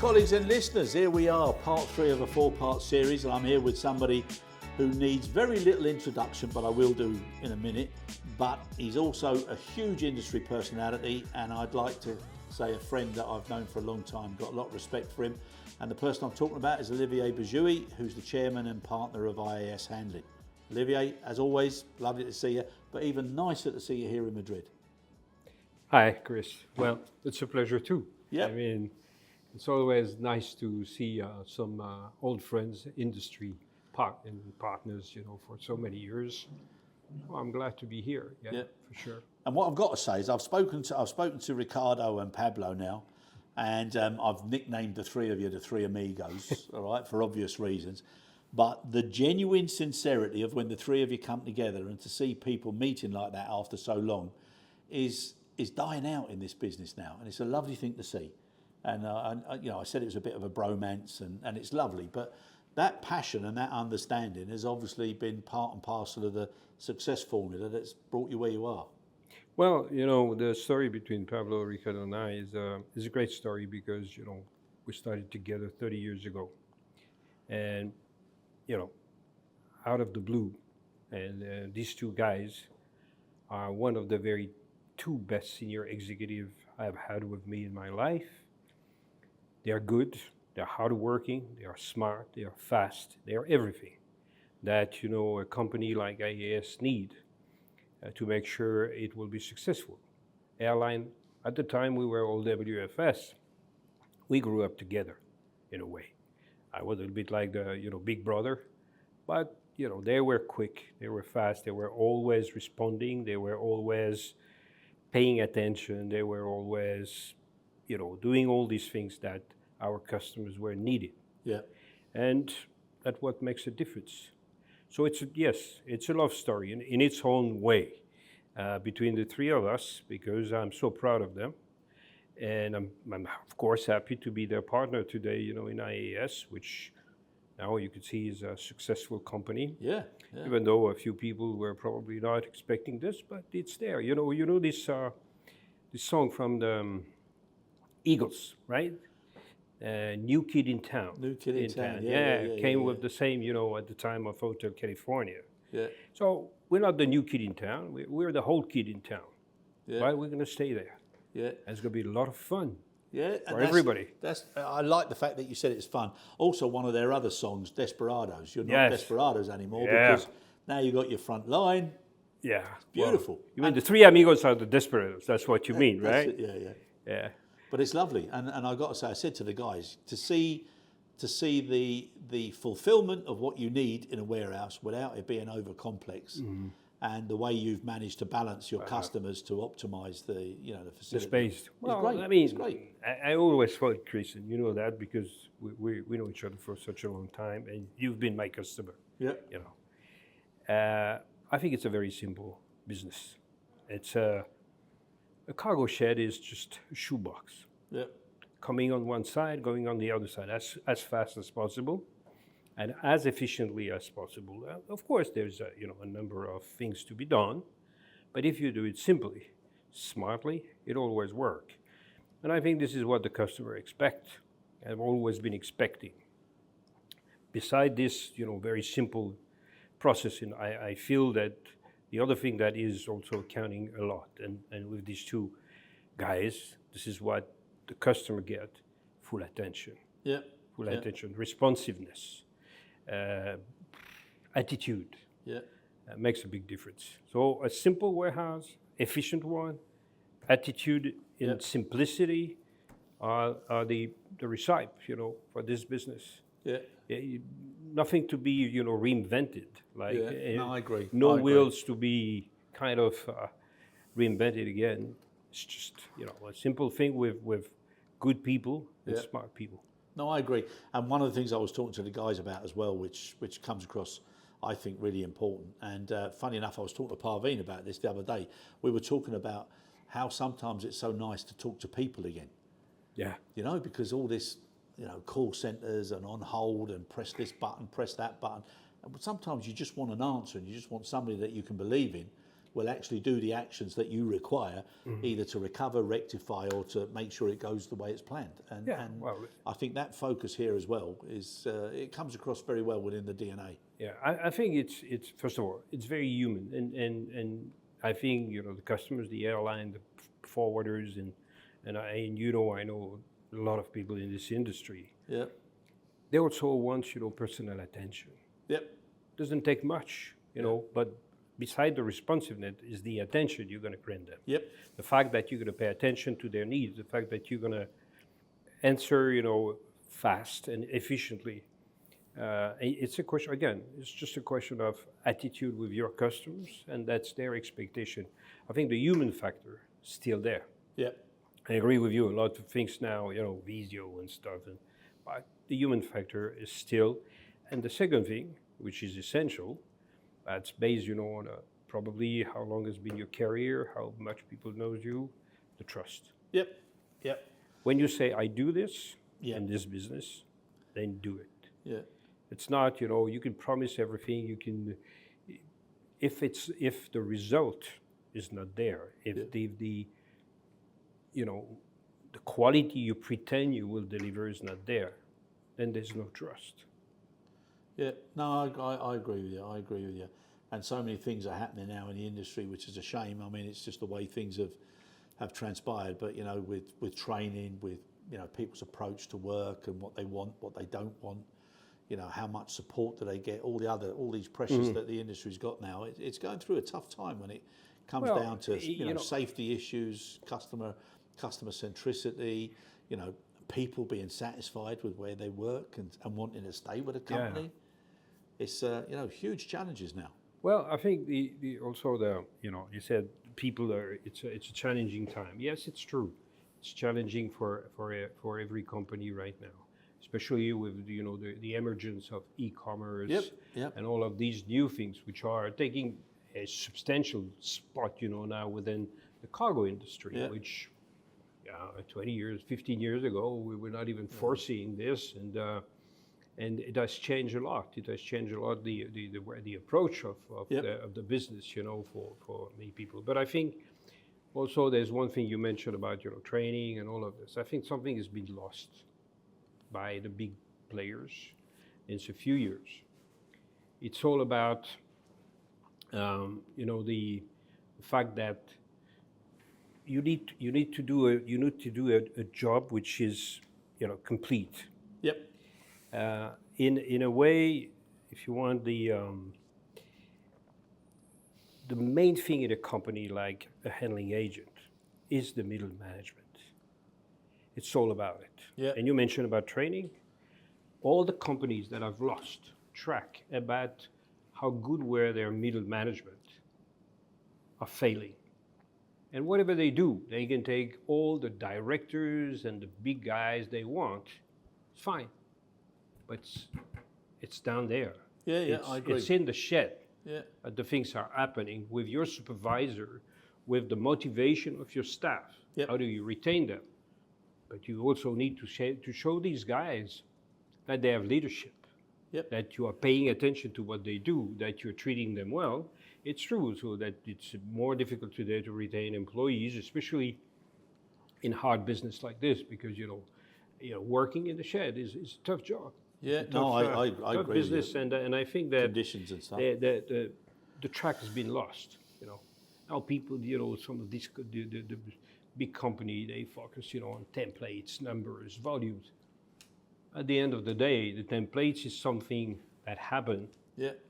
colleagues and listeners, here we are, part 3 of a 4-part series, and I'm here with somebody who needs very little introduction, but I will do in a minute. But he's also a huge industry personality, and I'd like to say a friend that I've known for a long time, got a lot of respect for him. And the person I'm talking about is Olivier Bijaoui, who's the chairman and partner of IAS Handling. Olivier, as always, lovely to see you, but even nicer to see you here in Madrid. Hi, Chris. Well, it's a pleasure too. Yep. I mean, it's always nice to see some old friends, industry partners, for so many years. Well, I'm glad to be here. Yeah, for sure. And what I've got to say is I've spoken to Ricardo and Pablo now, and I've nicknamed the three of you the Three Amigos, all right, for obvious reasons. But the genuine sincerity of when the three of you come together and to see people meeting like that after so long is dying out in this business now, and it's a lovely thing to see. And I said it was a bit of a bromance, and it's lovely. But that passion and that understanding has obviously been part and parcel of the success formula that's brought you where you are. Well, the story between Pablo, Ricardo, and I is a great story because we started together 30 years ago, and out of the blue, and these two guys are one of the very two best senior executives I've had with me in my life. They are good, they're hardworking, they are smart, they are fast, they are everything that a company like IAS need to make sure it will be successful. Airline, at the time we were all WFS, we grew up together in a way. I was a little bit like the big brother, but they were quick, they were fast, they were always responding, they were always paying attention, they were always doing all these things that our customers were needed. Yeah. And that's what makes a difference. So it's a love story in its own way between the three of us, because I'm so proud of them. And I'm of course happy to be their partner today, in IAS, which now you can see is a successful company. Yeah. Even though a few people were probably not expecting this, but it's there. This song from the Eagles, right? New Kid in Town. New Kid in Town. Came with the same, at the time of Hotel California. Yeah. So we're not the new kid in town. We're the whole kid in town. Yeah. Right? We're going to stay there. Yeah. And it's going to be a lot of fun. Yeah, for everybody. I like the fact that you said it's fun. Also, one of their other songs, Desperados. You're not Desperados anymore because now you got your front line. Yeah, it's beautiful. Well, you mean the Three Amigos are the Desperados? That's what you mean, right? It, yeah. But it's lovely, and I've got to say, I said to the guys to see the fulfillment of what you need in a warehouse without it being over complex. Mm-hmm. And the way you've managed to balance your customers to optimize the facility. The space. Well, great. I mean, it's great. I always thought, Chris, and you know that because we know each other for such a long time, and you've been my customer. Yeah. I think it's a very simple business. It's a cargo shed is just a shoebox. Yeah. Coming on one side, going on the other side, as fast as possible. And as efficiently as possible. Of course, there's a number of things to be done, but if you do it simply, smartly, it always works. And I think this is what the customer expects. I've always been expecting. Beside this, very simple process, I feel that the other thing that is also counting a lot, and with these two guys, this is what the customer get: full attention. Yeah. Full attention, responsiveness. Attitude makes a big difference. So a simple warehouse, efficient one, attitude in simplicity are the recipe, for this business. Yeah. Nothing to be, reinvented. Like no, I agree. No wheels to be kind of reinvented again. It's just, a simple thing with good people and smart people. No, I agree. And one of the things I was talking to the guys about as well, which comes across, I think, really important. And funny enough, I was talking to Parveen about this the other day. We were talking about how sometimes it's so nice to talk to people again. Yeah. Because all this, call centres and on hold and press this button, press that button. And sometimes you just want an answer and you just want somebody that you can believe in will actually do the actions that you require, either to recover, rectify, or to make sure it goes the way it's planned. And, Yeah, and well, I think that focus here as well is it comes across very well within the DNA. yeah, I think it's first of all, it's very human, and I think the customers, the airline, the forwarders, and I know a lot of people in this industry. Yeah. They also want personal attention. Yep. Doesn't take much, but beside the responsiveness is the attention you're going to grant them. Yep. The fact that you're going to pay attention to their needs, the fact that you're going to answer, fast and efficiently. It's a question, again, it's just a question of attitude with your customers, and that's their expectation. I think the human factor is still there. Yep. I agree with you, a lot of things now, video and stuff, but the human factor is still. And the second thing, which is essential, that's based, on probably how long has been your career, how much people knows you, the trust. Yep. Yep. When you say, I do this Yeah. in this business, then do it. Yeah. It's not, you can promise everything, you can, if the result is not there, if the quality you pretend you will deliver is not there, then there's no trust. Yeah, no, I agree with you. I agree with you. And so many things are happening now in the industry, which is a shame. I mean, it's just the way things have transpired. But with training, with people's approach to work and what they want, what they don't want, how much support do they get? All these pressures that the industry's got now. It's going through a tough time when it comes down to safety issues, customer centricity, people being satisfied with where they work and wanting to stay with a company. Yeah. It's huge challenges now. Well, I think you said people are. It's a challenging time. Yes, it's true. It's challenging for every company right now, especially with the emergence of e-commerce and all of these new things, which are taking a substantial spot now within the cargo industry, which 20 years, 15 years ago, we were not even foreseeing this, and it has changed a lot. It has changed a lot the approach of the business, for many people. But I think also there's one thing you mentioned about training and all of this. I think something has been lost by the big players in a few years. It's all about the fact that you need to do a job which is complete. Yep. In a way, if you want, the main thing in a company like a handling agent is the middle management. It's all about it. Yeah. And you mentioned about training. All the companies that have lost track about how good were their middle management are failing. And whatever they do, they can take all the directors and the big guys they want. It's fine, but it's down there. Yeah, I agree. It's in the shed. Yeah. The things are happening with your supervisor, with the motivation of your staff. Yep. How do you retain them? But you also need to show these guys that they have leadership. Yep. That you are paying attention to what they do, that you're treating them well. It's true, so that it's more difficult today to retain employees, especially in hard business like this, because working in the shed is a tough job. Yeah, I agree. Business, with you. And I think that conditions and stuff. The track has been lost. Now people, some of these the big company, they focus on templates, numbers, volumes. At the end of the day, the templates is something that happened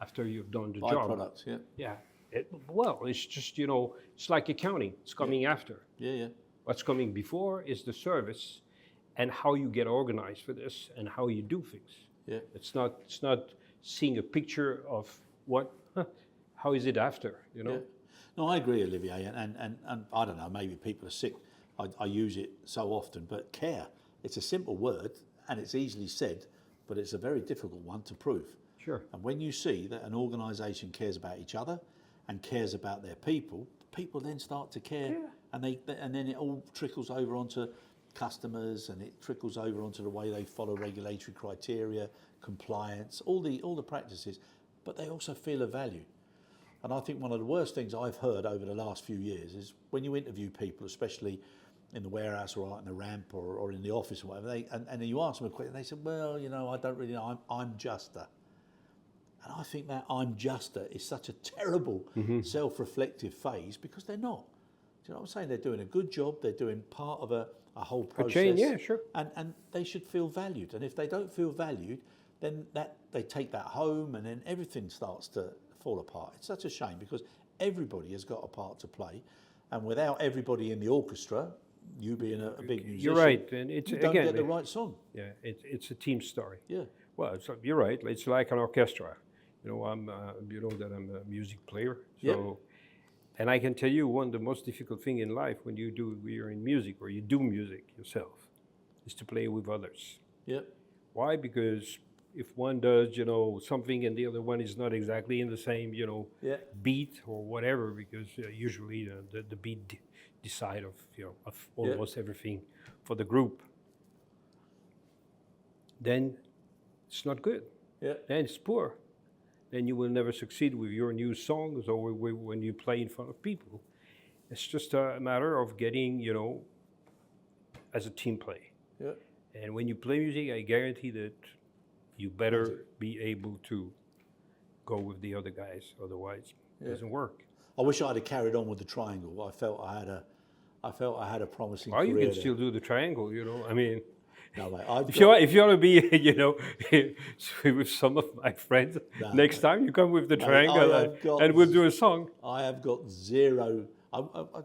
after you've done the job. Byproducts, Yeah. It's just, it's like accounting. It's coming after. Yeah. What's coming before is the service and how you get organized for this and how you do things. Yeah. It's not seeing a picture of how is it after, Yeah. No, I agree, Olivier, and I don't know, maybe people are sick. I use it so often, but care. It's a simple word, and it's easily said, but it's a very difficult one to prove. Sure. And when you see that an organisation cares about each other and cares about their people then start to care, and then it all trickles over onto customers, and it trickles over onto the way they follow regulatory criteria, compliance, all the practices, but they also feel a value. And I think one of the worst things I've heard over the last few years is when you interview people, especially in the warehouse or out in the ramp or in the office or whatever, and then you ask them a question, they say, well, you know, I don't really know, I'm juster. And I think that I'm juster is such a terrible self-reflective phase because they're not. Do you know what I'm saying? They're doing a good job, they're doing part of a whole process. A chain, yeah, sure. And they should feel valued. And if they don't feel valued, then they take that home and then everything starts to fall apart. It's such a shame because everybody has got a part to play. And without everybody in the orchestra, you being a big musician, you're right, and it's you don't again get the right song. Yeah, it's a team story. Yeah. Well, you're right. It's like an orchestra. You know, I'm a music player. So, and I can tell you one of the most difficult thing in life when you're in music or you do music yourself, is to play with others. Yeah. Why? Because if one does, you know, something and the other one is not exactly in the same, you know, beat or whatever, because usually the beat decide of, you know, of almost everything for the group, then it's not good. Yeah. Then it's poor. Then you will never succeed with your new songs or when you play in front of people. It's just a matter of getting, you know, as a team play. Yeah. And when you play music, I guarantee that you better be able to go with the other guys. Otherwise, it doesn't work. I wish I'd have carried on with the triangle. I felt I had a promising Or career. you can there. still do the triangle, you know. I mean, No, mate, if you want to be, you know, with some of my friends, next time you come with the triangle and we'll do a song. I have got zero.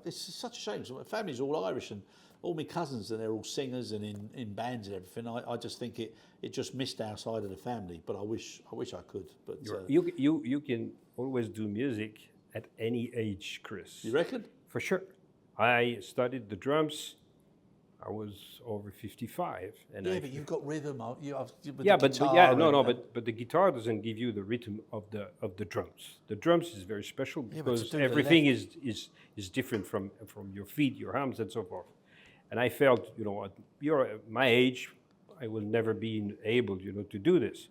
It's such a shame. So my family's all Irish and all my cousins, and they're all singers and in bands and everything. I just think it just missed our side of the family. But I wish I could. But You can always do music at any age, Chris. you reckon? For sure. I studied the drums. I was over 55, and Yeah, but you've got rhythm. But the guitar doesn't give you the rhythm of the drums. The drums is very special because everything is different from your feet, your arms, and so forth. And I felt, you know, at my age, I will never be able, you know, to do this,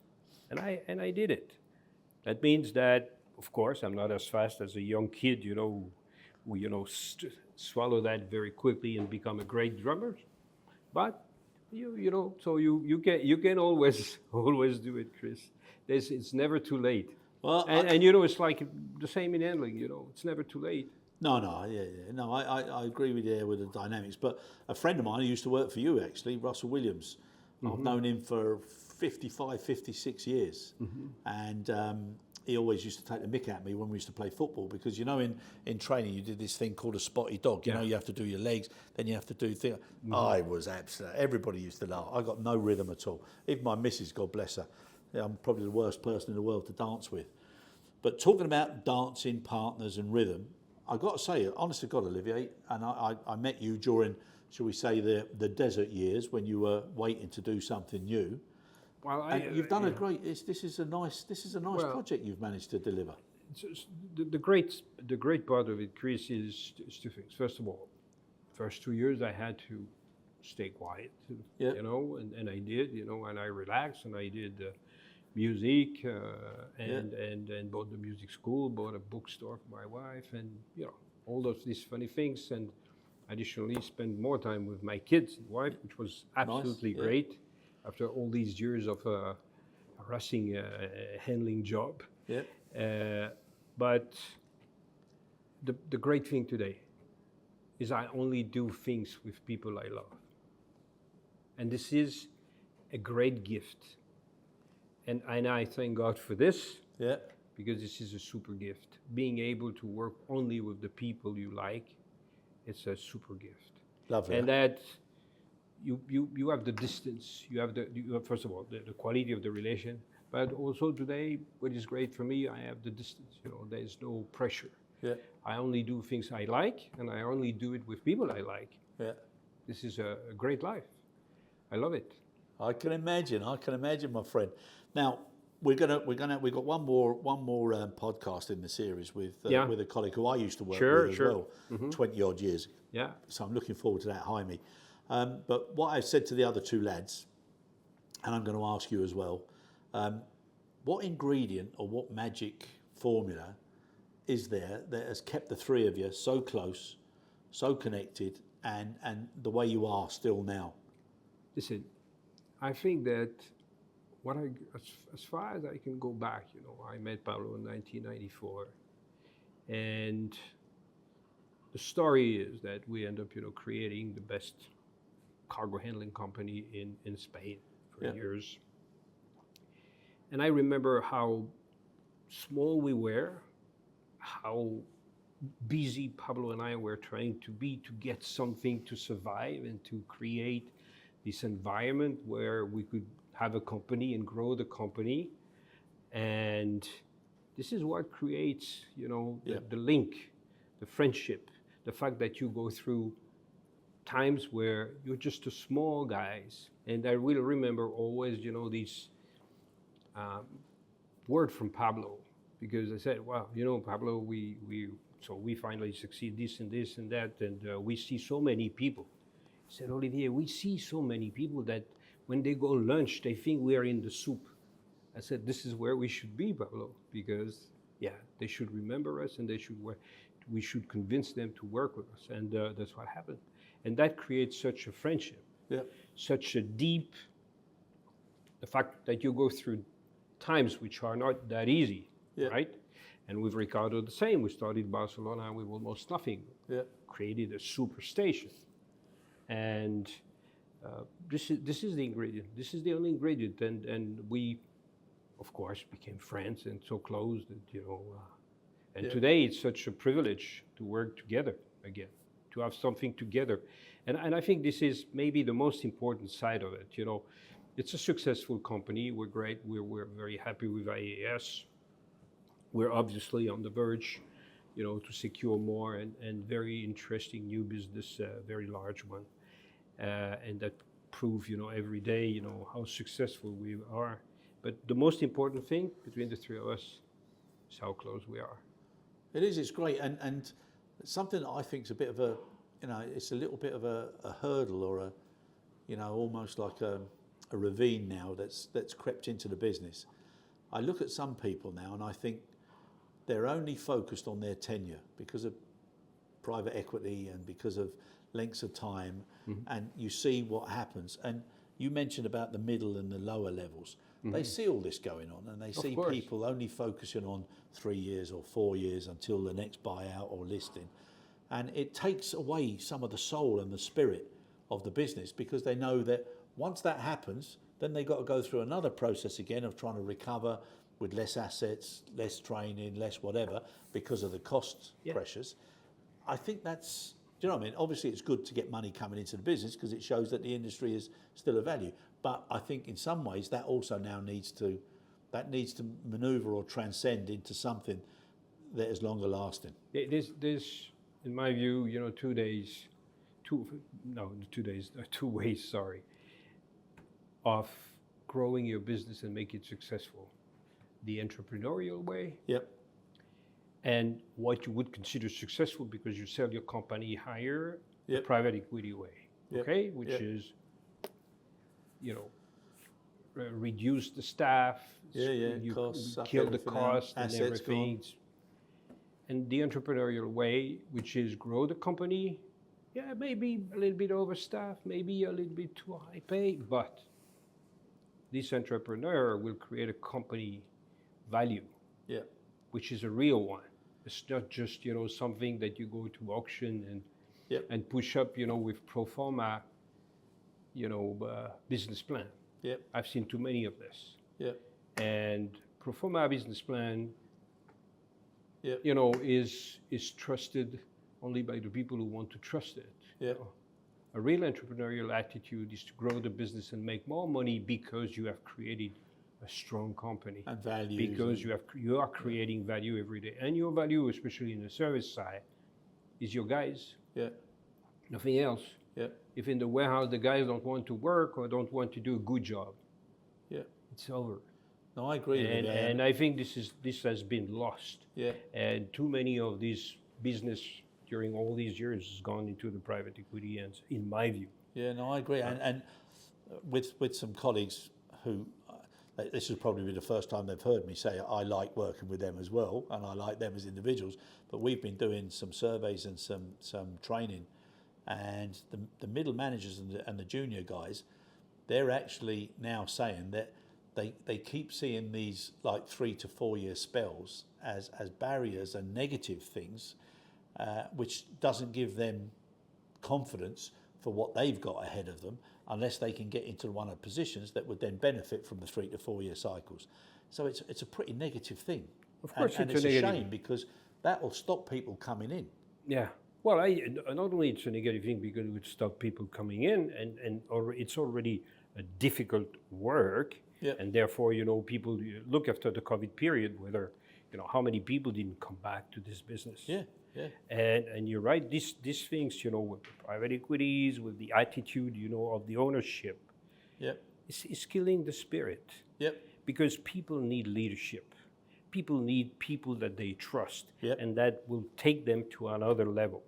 and I did it. That means that, of course, I'm not as fast as a young kid, you know, who, you know, swallow that very quickly and become a great drummer. But you know, so you can always do it, Chris. It's never too late. Well, and you know, it's like the same in handling. You know, it's never too late. No, I agree with you with the dynamics. But a friend of mine who used to work for you, actually, Russell Williams, I've known him for 55, 56 years, and he always used to take the mick at me when we used to play football because, you know, in training you did this thing called a spotty dog. You know, you have to do your legs, then you have to do things. I was absolutely, everybody used to laugh. I got no rhythm at all. Even my missus, God bless her, I'm probably the worst person in the world to dance with. But talking about dancing, partners and rhythm, I got to say, honest to God, Olivier, and I met you during, shall we say, the desert years when you were waiting to do something new. Well, you've done a great. This is a nice project you've managed to deliver. The great part of it, Chris, is two things. First of all, first 2 years I had to stay quiet, you know, and I did, you know, and I relaxed and I did music and bought the music school, bought a bookstore for my wife, and you know all these funny things, and additionally spent more time with my kids and wife, which was absolutely great. After all these years of harassing handling job. But the great thing today is I only do things with people I love. And this is a great gift. And I thank God for this, because this is a super gift. Being able to work only with the people you like, it's a super gift. Lovely. And that you have the distance, you have first of all the quality of the relation, but also today what is great for me, I have the distance, you know, there's no pressure. I only do things I like and I only do it with people I like. This is a great life. I love it. I can imagine, my friend. Now we've got one more podcast in the series with a colleague who I used to work with as well, 20 odd years. So I'm looking forward to that, Jaime. But what I said to the other two lads, and I'm going to ask you as well, what ingredient or what magic formula is there that has kept the three of you so close, so connected, and the way you are still now? Listen, I think that as far as I can go back, I met Pablo in 1994, and the story is that we end up, creating the best cargo handling company in Spain for years. And I remember how small we were, how busy Pablo and I were trying to be to get something to survive and to create this environment where we could have a company and grow the company. And this is what creates, the link, the friendship, the fact that you go through times where you're just a small guys. And I will remember always, these word from Pablo, because I said, well, Pablo, we finally succeed this and this and that, and we see so many people. He said, Olivier, we see so many people that when they go lunch, they think we are in the soup. I said, this is where we should be, Pablo, because they should remember us, and we should convince them to work with us, and that's what happened. And that creates such a friendship, such a deep, the fact that you go through times which are not that easy, right? And with Ricardo the same. We started Barcelona with almost nothing, created a superstation, and this is the ingredient. This is the only ingredient, and we, of course, became friends and so close that and today it's such a privilege to work together again, to have something together, and I think this is maybe the most important side of it. It's a successful company. We're great. We're very happy with IAS. We're obviously on the verge, to secure more and very interesting new business, very large one, and that prove, every day, how successful we are. But the most important thing between the three of us is how close we are. It is. It's great, and something that I think is a bit of a, it's a little bit of a hurdle or a, almost like a ravine now that's crept into the business. I look at some people now and I think they're only focused on their tenure because of private equity and because of lengths of time, and you see what happens. And you mentioned about the middle and the lower levels. They see all this going on, and they see people only focusing on 3 years or 4 years until the next buyout or listing. And it takes away some of the soul and the spirit of the business, because they know that once that happens, then they've got to go through another process again of trying to recover with less assets, less training, less whatever, because of the cost pressures. I think that's, do you know what I mean? Obviously, it's good to get money coming into the business because it shows that the industry is still a value. But I think in some ways that also now needs to maneuver or transcend into something that is longer lasting. There's, in my view, 2 ways, of growing your business and make it successful. The entrepreneurial way. And what you would consider successful because you sell your company higher, the private equity way, which is, reduce the staff, you costs, kill the cost and everything. And the entrepreneurial way, which is grow the company, maybe a little bit overstaffed, maybe a little bit too high pay, but this entrepreneur will create a company value, which is a real one. It's not just something that you go to auction and push up with pro forma business plan. I've seen too many of this. And pro forma business plan is trusted only by the people who want to trust it. A real entrepreneurial attitude is to grow the business and make more money because you have created a strong company and value, because you are creating value every day, and your value, especially in the service side, is your guys. Nothing else. If in the warehouse the guys don't want to work or don't want to do a good job, it's over. No, I agree with that. And I think this has been lost. And too many of these business during all these years has gone into the private equity hands, in my view. I agree. And with some colleagues who this will probably be the first time they've heard me say I like working with them as well, and I like them as individuals. But we've been doing some surveys and some training, and the middle managers and the junior guys, they're actually now saying that they keep seeing these like 3 to 4 year spells as barriers and negative things, which doesn't give them confidence for what they've got ahead of them, unless they can get into one of the positions that would then benefit from the 3 to 4 year cycles. So it's a pretty negative thing. Of course, and it's a shame because that will stop people coming in. Yeah. Well, not only it's a negative thing because it would stop people coming in, and it's already a difficult work, Yep. and therefore, people look after the COVID period, whether, how many people didn't come back to this business. Yeah. And you're right, these things, with private equities, with the attitude, of the ownership, Yep. is killing the spirit. Yep. Because people need leadership. People need people that they trust, Yep. and that will take them to another level.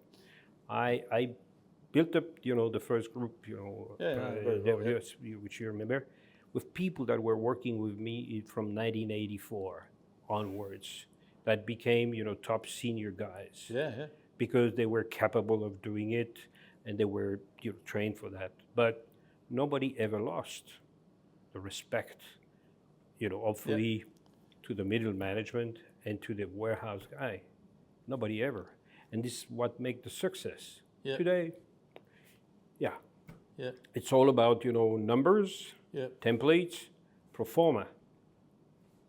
I built up, the first group, which you remember, with people that were working with me from 1984 onwards, that became, top senior guys. Yeah. Because they were capable of doing it, and they were trained for that. But nobody ever lost the respect, hopefully, to the middle management and to the warehouse guy. Nobody ever. And this is what makes the success. Yeah. Today, Yeah. it's all about, numbers, Yeah. templates, pro forma.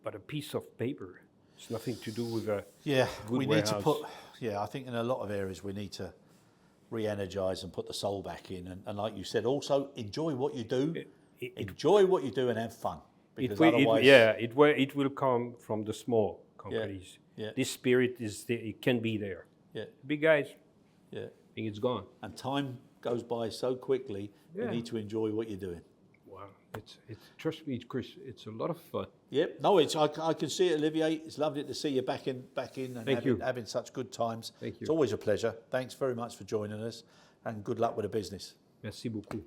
But a piece of paper, it's nothing to do with a good We warehouse. need to put. Yeah, I think in a lot of areas we need to re-energize and put the soul back in, and like you said, also enjoy what you do. Enjoy what you do and have fun. Because otherwise, it will come from the small companies. Yeah. This spirit it can be there. Yeah. Big guys, Yeah. I think it's gone. And time goes by so quickly. You Yeah. need to enjoy what you're doing. Wow, it's trust me, Chris, it's a lot of fun. Yep. No, I can see it, Olivier. It's lovely to see you back in and having such good times. Thank you. It's always a pleasure. Thanks very much for joining us, and good luck with the business. Merci beaucoup.